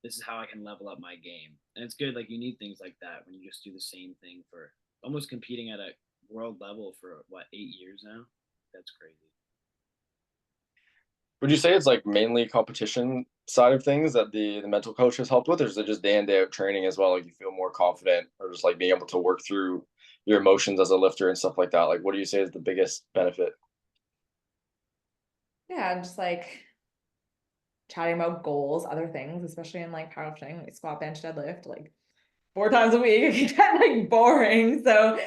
this is how I can level up my game, and it's good. Like you need things like that when you just do the same thing for almost competing at a world level for what 8 years now. That's crazy. Would you say it's like mainly competition side of things that the mental coach has helped with, or is it just day in day out training as well? Like you feel more confident, or just like being able to work through your emotions as a lifter and stuff like that? Like, what do you say is the biggest benefit? yeah I'm just like chatting about goals, other things, especially in like powerlifting, like squat, bench, deadlift, like 4 times a week, it can get like boring. So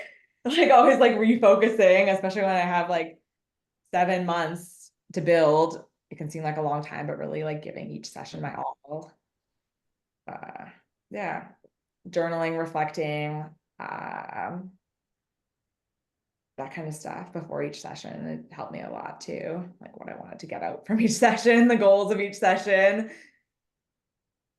like always like refocusing, especially when I have like 7 months to build. It can seem like a long time, but really like giving each session my all. Yeah, journaling, reflecting, that kind of stuff before each session. It helped me a lot too, like what I wanted to get out from each session, the goals of each session.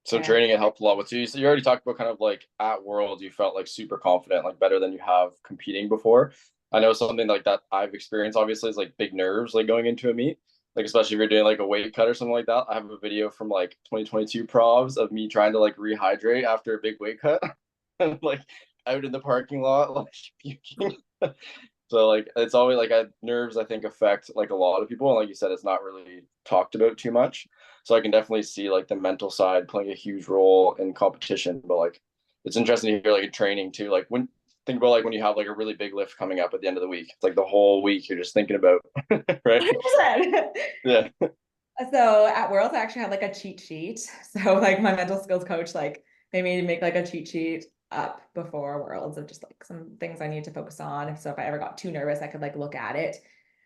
So training it helped a lot with you. So you already talked about kind of like at Worlds, you felt like super confident, like better than you have competing before. I know something like that I've experienced obviously is like big nerves, like going into a meet, like especially if you're doing like a weight cut or something like that. I have a video from like 2022 provs of me trying to like rehydrate after a big weight cut, and like out in the parking lot, like puking. So like it's always like nerves I think affect like a lot of people, and like you said, it's not really talked about too much. So I can definitely see like the mental side playing a huge role in competition. But like it's interesting to hear like in training too. Like when think about like when you have like a really big lift coming up at the end of the week, it's like the whole week you're just thinking about, right? 100%. Yeah. So at Worlds, I actually had like a cheat sheet. So like my mental skills coach, like they made me make like a cheat sheet up before Worlds of just like some things I need to focus on. So if I ever got too nervous, I could like look at it.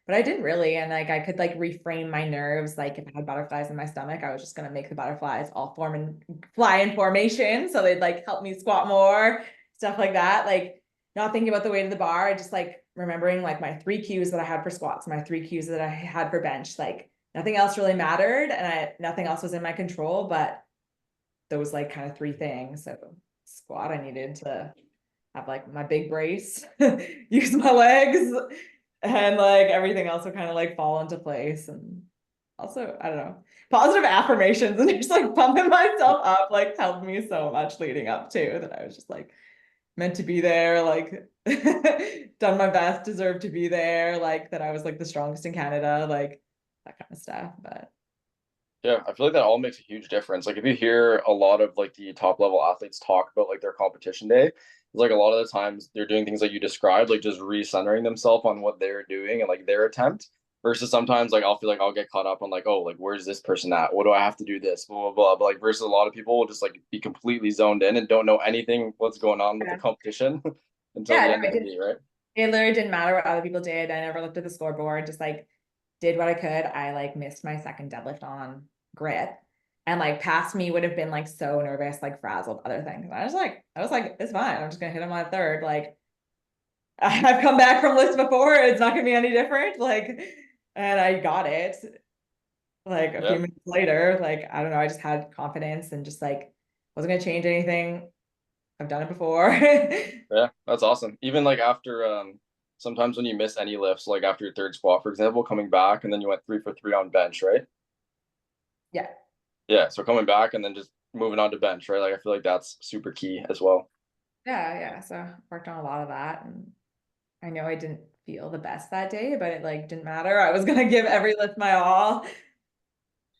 But I didn't really, and like I could like reframe my nerves. Like if I had butterflies in my stomach, I was just gonna make the butterflies all form and fly in formation. So they'd like help me squat more, stuff like that. Like not thinking about the weight of the bar, I just like remembering like my 3 cues that I had for squats, my 3 cues that I had for bench. Like nothing else really mattered, and nothing else was in my control, but those like kind of 3 things. So squat, I needed to have like my big brace, use my legs, and like everything else would kind of like fall into place. And also, I don't know, positive affirmations and just like pumping myself up like helped me so much leading up to that. I was just like meant to be there, like done my best, deserved to be there, like that I was like the strongest in Canada, like that kind of stuff. But Yeah, I feel like that all makes a huge difference. Like if you hear a lot of like the top level athletes talk about like their competition day, it's like a lot of the times they're doing things like you described, like just recentering themselves on what they're doing and like their attempt. Versus sometimes like I'll feel like I'll get caught up on like, oh, like where's this person at? What do I have to do this? Blah blah blah. But like versus a lot of people will just like be completely zoned in and don't know anything what's going on with the yeah, competition until yeah, the no, end of the meet, right? it literally didn't matter what other people did. I never looked at the scoreboard, just like did what I could. I like missed my second deadlift on grit. And like past me would have been like so nervous, like frazzled, other things. I was like, it's fine. I'm just gonna hit him on a third. Like I've come back from lifts before. It's not gonna be any different. Like, and I got it. Like a few Yeah. minutes later, like I don't know, I just had confidence and just like wasn't gonna change anything. I've done it before. Yeah, that's awesome. Even like after sometimes when you miss any lifts, like after your third squat, for example, coming back and then you went 3 for 3 on bench, right? Yeah. Yeah, so coming back and then just moving on to bench, right? Like I feel like that's super key as well. Yeah. So worked on a lot of that. And I know I didn't feel the best that day, but it like didn't matter. I was gonna give every lift my all.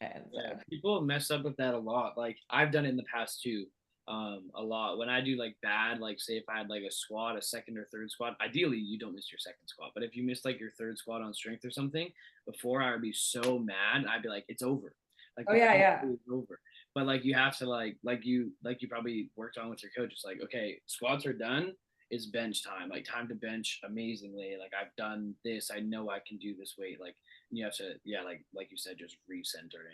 And so Yeah, people mess up with that a lot. Like I've done it in the past too. A lot. When I do like bad, like say if I had like a squat, a second or third squat, ideally you don't miss your second squat. But if you miss like your third squat on strength or something, before I would be so mad, I'd be like, it's over. Like oh the yeah, whole yeah. thing is over. But like you have to like you probably worked on with your coach. It's like, okay, squats are done. It's bench time. Like time to bench amazingly. Like I've done this. I know I can do this weight. Like you have to, yeah, like you said, just recenter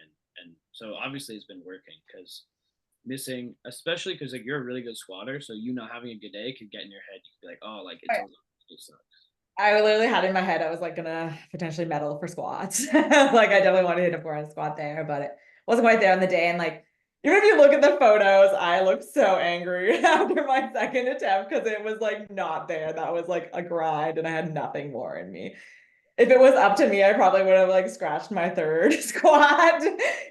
and so obviously it's been working because missing, especially because like you're a really good squatter, so you not having a good day could get in your head. You could be like, oh, like it's over. It sucks. I literally had in my head I was like gonna potentially medal for squats. Like I definitely wanted to hit a 4 squat there, but it wasn't quite there on the day. And like even if you look at the photos, I looked so angry after my second attempt because it was like not there. That was like a grind and I had nothing more in me. If it was up to me, I probably would have like scratched my third squat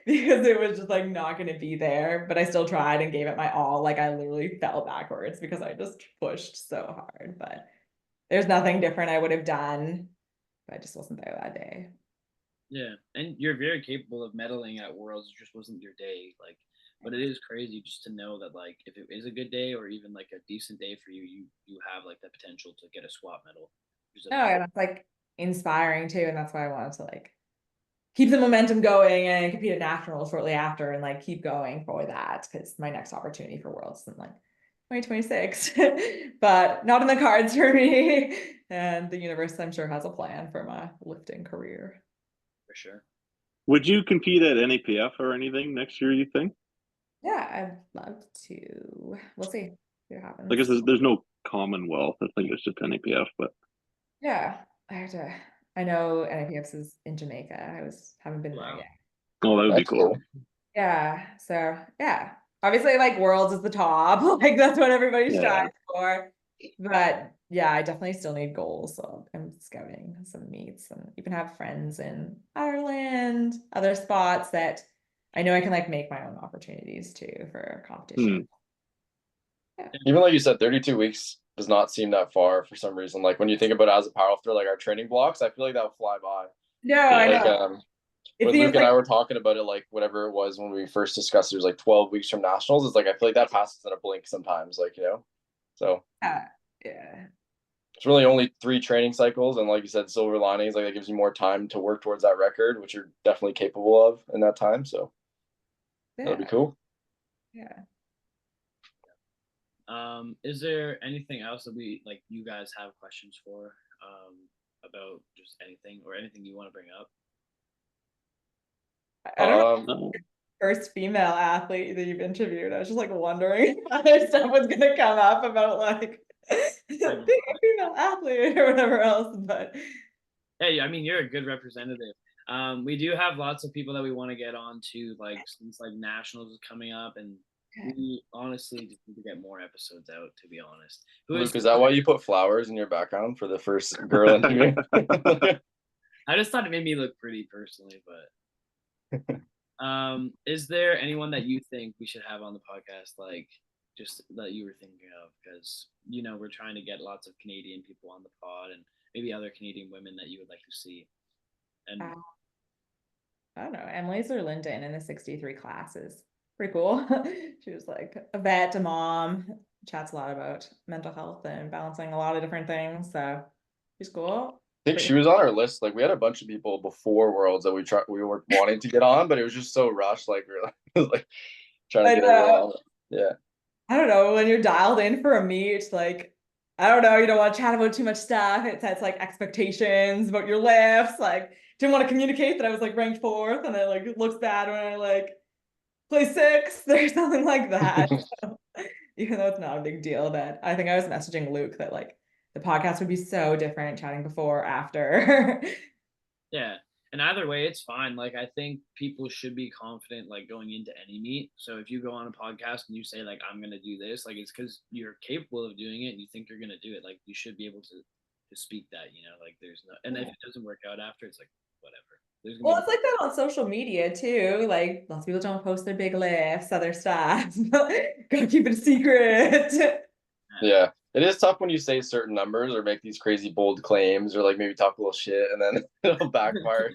because it was just like not going to be there. But I still tried and gave it my all. Like I literally fell backwards because I just pushed so hard. But there's nothing different I would have done. But I just wasn't there that day. Yeah, and you're very capable of medaling at Worlds. It just wasn't your day. Like, but it is crazy just to know that like if it is a good day or even like a decent day for you, you have like the potential to get a squat medal. No, and that's like inspiring too. And that's why I wanted to like keep the momentum going and compete at nationals shortly after and like keep going for that because my next opportunity for Worlds isn't like 2026, but not in the cards for me. And the universe, I'm sure, has a plan for my lifting career. For sure. Would you compete at NAPF or anything next year, you think? Yeah, I'd love to. We'll see what happens. I guess there's no Commonwealth. I think it's just NAPF, but yeah, I know NAPFs is in Jamaica. Haven't been there yet. oh, that would be cool. Yeah, so yeah. Obviously, like Worlds is the top. Like that's what everybody strives for. But yeah, I definitely still need goals. So I'm scouting some meets and even have friends in Ireland, other spots that I know I can like make my own opportunities too for competition. Yeah. Even like you said, 32 weeks does not seem that far for some reason. Like when you think about it as a powerlifter, like our training blocks, I feel like that would fly by. No, I like, know. When Luke and I were talking about it, like whatever it was when we first discussed, it was like 12 weeks from nationals. It's like I feel like that passes in a blink sometimes, like So yeah. It's really only 3 training cycles, and like you said, silver linings, like that gives you more time to work towards that record, which you're definitely capable of in that time. So that'd be cool. Yeah. Is there anything else that you guys have questions for about just anything or anything you want to bring up? I don't know. First female athlete that you've interviewed. I was just like wondering if stuff was gonna come up about like being a female athlete or whatever else. But yeah, I mean you're a good representative. We do have lots of people that we want to get on to, like since like nationals is coming up, and we honestly just need to get more episodes out, to be honest. Luke, is that why you put flowers in your background for the first girl interview? I just thought it made me look pretty personally, but is there anyone that you think we should have on the podcast, like just that you were thinking of? Because we're trying to get lots of Canadian people on the pod, and maybe other Canadian women that you would like to see. And I don't know, Emily Zerlinden in the 63 classes. Pretty cool. She was like a vet, a mom, chats a lot about mental health and balancing a lot of different things. So she's cool. I think she was on our list. Like we had a bunch of people before Worlds that we were wanting to get on, but it was just so rushed. Like we were like trying to get everyone on. Yeah. I don't know, when you're dialed in for a meet, like I don't know, you don't want to chat about too much stuff. It sets like expectations about your lifts. Like didn't want to communicate that I was like ranked 4th, and it looks bad when I like play 6th or something like that. So, even though it's not a big deal, that I think I was messaging Luke that like the podcast would be so different chatting before or after. Yeah. And either way, it's fine. Like, I think people should be confident, like, going into any meet. So if you go on a podcast and you say, like, I'm going to do this, like, it's because you're capable of doing it and you think you're going to do it. Like, you should be able to speak that, like, there's no, and if it doesn't work out after, it's like, whatever. Well, it's like that on social media too. Like, lots of people don't post their big lifts, other stuff. Gotta keep it a secret. Yeah. It is tough when you say certain numbers or make these crazy bold claims or like maybe talk a little shit and then it'll backfire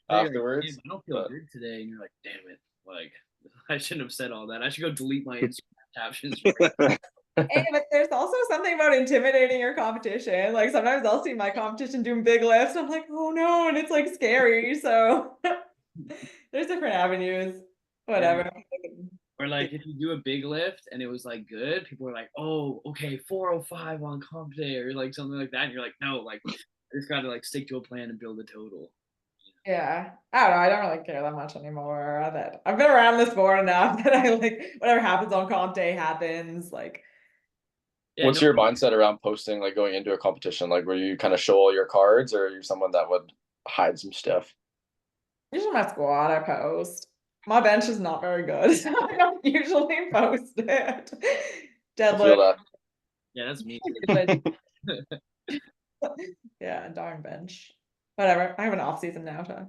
afterwards. Like, I don't feel good today, and you're like, damn it, like I shouldn't have said all that. I should go delete my Instagram captions. Hey, but there's also something about intimidating your competition. Like sometimes I'll see my competition doing big lifts. I'm like, oh no, and it's like scary. So there's different avenues. Whatever. Or like if you do a big lift and it was like good, people are like, oh, okay, 405 on comp day or like something like that. And you're like, no, like I just gotta like stick to a plan and build a total. Yeah. I don't know. I don't really care that much anymore. That I've been around this for enough that I like whatever happens on comp day happens. Like what's your mindset around posting, like going into a competition? Like where you kind of show all your cards, or are you someone that would hide some stuff? Usually my squat I post. My bench is not very good, so I don't usually post it. Deadlift. Yeah, that's me. Yeah, darn bench. Whatever. I have an off season now to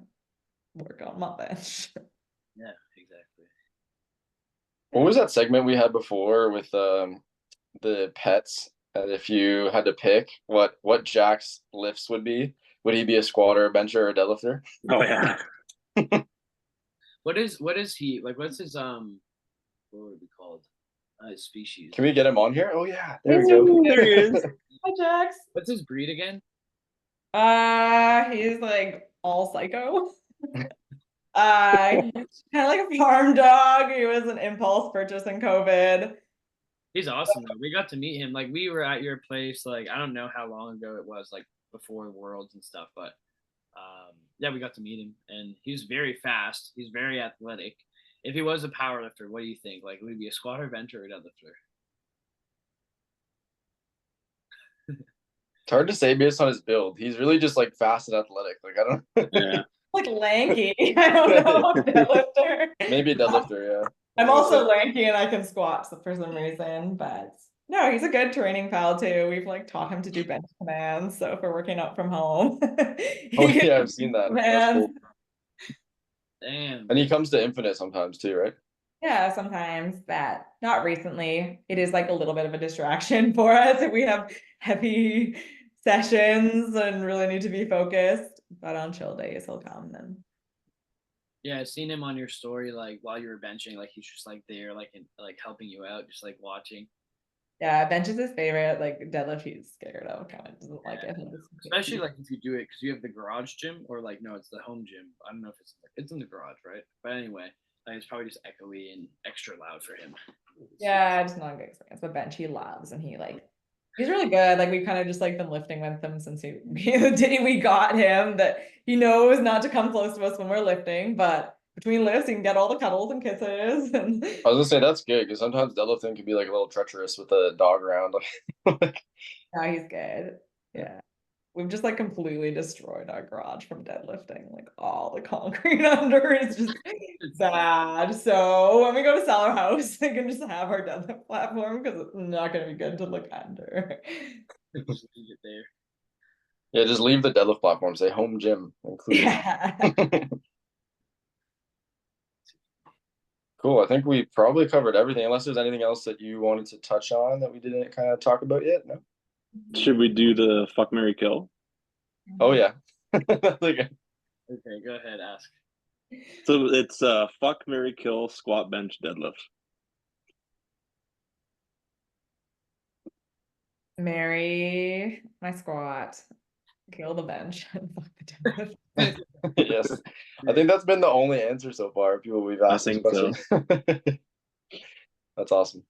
work on my bench. Yeah, exactly. What was that segment we had before with the pets? And if you had to pick what Jack's lifts would he be a squatter, a bencher, or a deadlifter? Oh yeah. What is he like? What's his what would it be called? His species. Can we get him on here? Oh yeah, there we go. There he is. Hi, Jax. What's his breed again? He's like all psycho. He's kind of like a farm dog. He was an impulse purchase in COVID. He's awesome though. We got to meet him. Like we were at your place. Like I don't know how long ago it was. Like before Worlds and stuff. But yeah, we got to meet him, and he's very fast. He's very athletic. If he was a power lifter, what do you think? Like, would he be a squatter, bencher, or deadlifter? It's hard to say based on his build. He's really just like fast and athletic. Like I don't. Yeah. Like lanky. I don't know. Deadlifter. Maybe a deadlifter. Yeah. I'm also lanky and I can squat for some reason, but no, he's a good training pal too. We've like taught him to do bench commands. So if we're working out from home, Oh yeah, I've seen that. That's cool. Damn. And he comes to Infinite sometimes too, right? Yeah, sometimes, but not recently. It is like a little bit of a distraction for us if we have heavy sessions and really need to be focused. But on chill days, he'll come then. Yeah, I seen him on your story, like while you were benching, like he's just like there, like helping you out, just like watching. Yeah, bench is his favorite. Like deadlift, he's scared of. Kind of doesn't like it. Especially like if you do it because you have the garage gym, or like no, it's the home gym. I don't know if it's in the garage, right? But anyway, like it's probably just echoey and extra loud for him. Yeah, it's not a good experience. But bench he loves, and he's really good. Like we kind of just like been lifting with him since the day we got him. That he knows not to come close to us when we're lifting, but between lifts he can get all the cuddles and kisses. And I was gonna say that's good because sometimes deadlifting can be like a little treacherous with a dog around. yeah, he's good. Yeah. We've just like completely destroyed our garage from deadlifting. Like all the concrete under is just bad. So when we go to sell our house, we can just have our deadlift platform because it's not going to be good to look under. Just leave it there. Yeah, just leave the deadlift platform. Say home gym included. Yeah. Cool. I think we probably covered everything, unless there's anything else that you wanted to touch on that we didn't kind of talk about yet. No. Should we do the fuck, marry, kill? Oh yeah. Okay, go ahead, ask. So it's fuck, marry, kill, squat, bench, deadlift. Marry my squat, kill the bench, and fuck the deadlift. Yes, I think that's been the only answer so far. People we've asked this question. So. That's awesome.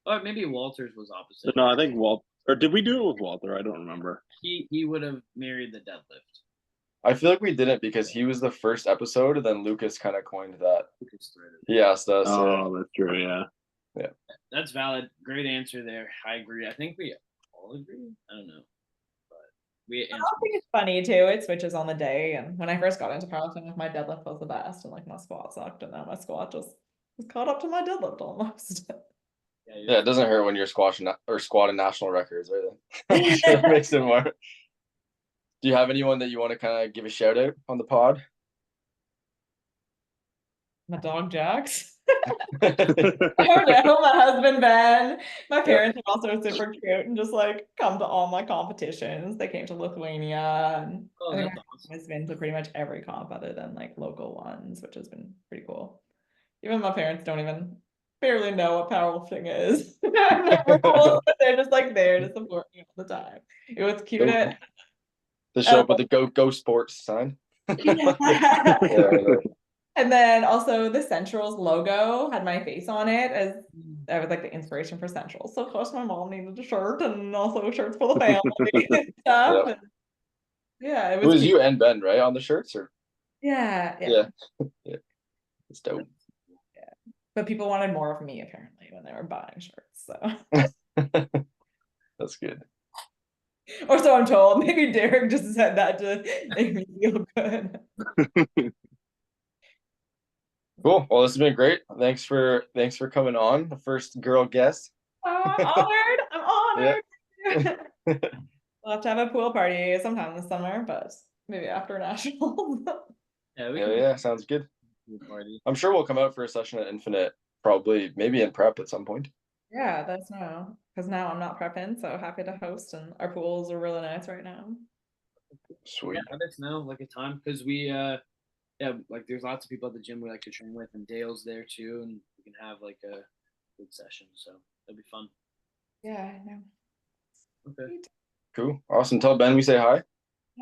Or maybe Walter's was opposite. No, I think Walter. Or did we do it with Walter? I don't remember. He would have married the deadlift. I feel like we didn't because he was the first episode, and then Lucas kind of coined that. He asked us. Oh, that's true. Yeah. Yeah. That's valid. Great answer there. I agree. I think we all agree. I don't know. But we I think it's funny too. It switches on the day. And when I first got into powerlifting, my deadlift was the best, and like my squat sucked, and now my squat just was caught up to my deadlift almost. Yeah, it doesn't hurt when you're squatting national records, right? I'm sure it makes it more. Do you have anyone that you want to kind of give a shout out on the pod? My dog Jax. I don't know. My husband Ben. My parents are also super cute and just like come to all my competitions. They came to Lithuania, and I think my husband has been to pretty much every comp other than like local ones, which has been pretty cool. Even my parents don't even barely know what powerlifting is. They're just like there to support me all the time. It was cute. To show up with the go sports sign. Yeah. And then also the Centrals logo had my face on it as that was like the inspiration for Centrals. So of course my mom needed a shirt and also shirts for the family and stuff. Yep. And yeah, it was you and Ben, right, on the shirts, or yeah. It's dope. Yeah, but people wanted more of me apparently when they were buying shirts. So that's good. Or so I'm told. Maybe Derek just said that to make me feel good. Cool. Well, this has been great. Thanks for coming on. The first girl guest. I'm honored. I'm honored. Yeah. We'll have to have a pool party sometime this summer, but maybe after nationals. Yeah, sounds good. I'm sure we'll come out for a session at Infinite, probably maybe in prep at some point. Yeah, that's no, because now I'm not prepping, so happy to host, and our pools are really nice right now. Sweet. Yeah, let us know like a time because we like there's lots of people at the gym we like to train with, and Dale's there too, and we can have like a good session, so that'd be fun. Yeah, I know. Okay. Cool. Awesome. Tell Ben we say hi.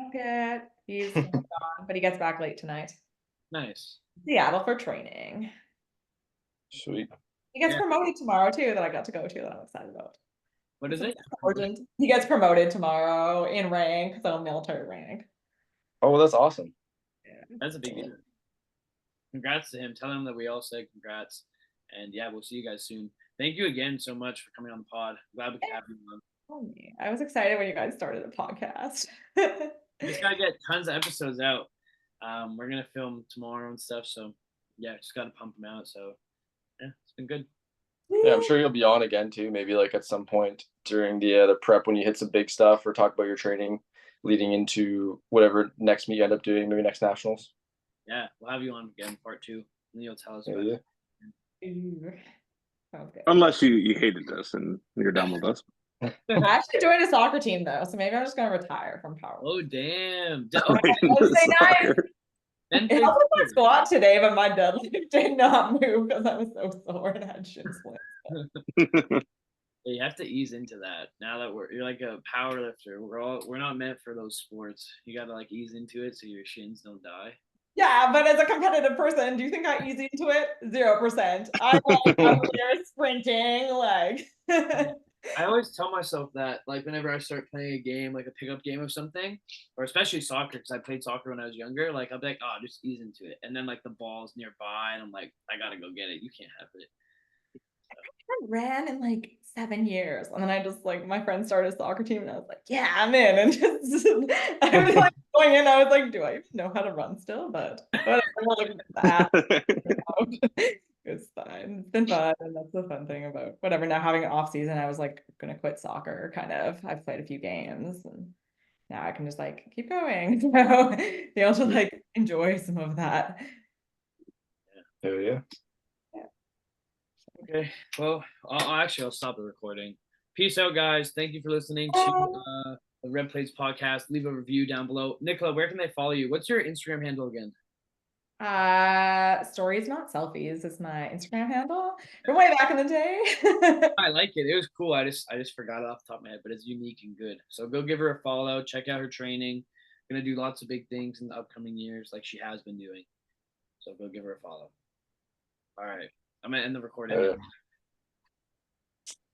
Okay. He's gone, but he gets back late tonight. Nice. Seattle for training. Sweet. He gets promoted tomorrow too, that I got to go to, that I'm excited about. What is it? Sergeant. He gets promoted tomorrow in rank, so military rank. Oh, well, that's awesome. Yeah, that's a big deal. Congrats to him. Tell him that we all said congrats. And yeah, we'll see you guys soon. Thank you again so much for coming on the pod. Glad we could have you on. I was excited when you guys started the podcast. We just gotta get tons of episodes out. We're gonna film tomorrow and stuff, so yeah, just gotta pump them out. So yeah, it's been good. Yeah, I'm sure you'll be on again too. Maybe like at some point during the prep when you hit some big stuff, or talk about your training leading into whatever next meet you end up doing, maybe next nationals. Yeah, we'll have you on again, part 2, and you'll tell us about Yeah. it. Okay. Unless you hated us and you're done with us. I actually joined a soccer team though, so maybe I'm just gonna retire from power. Oh damn! It helped with my squat today, but my deadlift did not move because I was so sore and had shin splints. You have to ease into that. Now that you're like a power lifter, we're not meant for those sports. You gotta like ease into it so your shins don't die. Yeah, but as a competitive person, do you think I ease into it? 0%. I'm here sprinting, like. I always tell myself that, like, whenever I start playing a game, like a pickup game of something, or especially soccer, because I played soccer when I was younger, like, I'll be like, oh, just ease into it. And then, like, the ball's nearby, and I'm like, I gotta go get it. You can't have it. I ran in like 7 years, and then I just like my friend started a soccer team, and I was like, yeah, I'm in. And just I was like going in, I was like, do I even know how to run still? But whatever, it's fine. It's been fun, and that's the fun thing about whatever. Now having an off season, I was like gonna quit soccer, kind of. I've played a few games, and now I can just like keep going. So be able to like enjoy some of that. Yeah. Okay. Well, I'll stop the recording. Peace out, guys. Thank you for listening to the Red Plates podcast. Leave a review down below. Nicola, where can they follow you? What's your Instagram handle again? Stories not selfies is my Instagram handle from way back in the day. I like it. It was cool. I just forgot it off the top of my head, but it's unique and good. So go give her a follow. Check out her training. Gonna do lots of big things in the upcoming years, like she has been doing. So go give her a follow. All right. I'm gonna end the recording.